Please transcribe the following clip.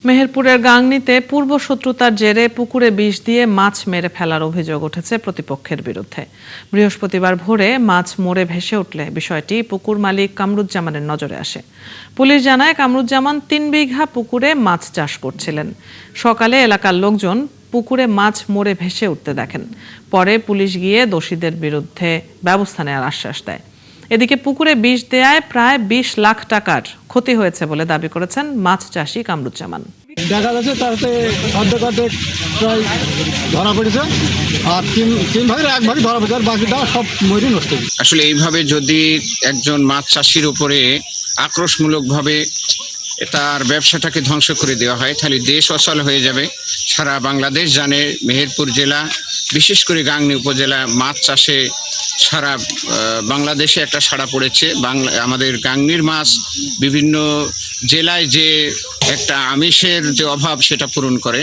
মেহেরপুরের গাংনীতে পূর্ব শত্রুতার জেরে পুকুরে বিষ দিয়ে মাছ মেরে ফেলার অভিযোগ উঠেছে প্রতিপক্ষের বিরুদ্ধে। বৃহস্পতিবার ভোরে মাছ মরে ভেসে উঠলে বিষয়টি পুকুর মালিক কামরুজ্জামানের নজরে আসে। পুলিশ জানায়, কামরুজ্জামান ৩ বিঘা পুকুরে মাছ চাষ করছিলেন। সকালে এলাকার লোকজন পুকুরে মাছ মরে ভেসে উঠতে দেখেন। পরে পুলিশ গিয়ে দোষীদের বিরুদ্ধে ব্যবস্থা নেওয়ার আশ্বাস দেয়। এদিকে পুকুরে বিষ দেয়ায় প্রায় ২০ লাখ টাকার ক্ষতি হয়েছে বলে দাবি করেছেন মাছ চাষী কামরুজ্জামান। দেখা যাচ্ছে তাতে অর্ধেক প্রায় ধরা পড়েছে, আর তিন ভাগের এক ভাগে ধরা পড়েছে, আর বাকিটা সব মরি নষ্ট। আসলে এইভাবে যদি একজন মাছ চাষির উপরে আক্রোশমূলকভাবে তার ব্যবসাটাকে ধ্বংস করে দেওয়া হয়, তাহলে দেশ অচল হয়ে যাবে। সারা বাংলাদেশ জানে মেহেরপুর জেলা, বিশেষ করে গাংনী উপজেলা মাছ চাষে সারা বাংলাদেশে একটা সাড়া পড়েছে। আমাদের গাংনীর মাছ বিভিন্ন জেলায় যে একটা আমিষের যে অভাব সেটা পূরণ করে।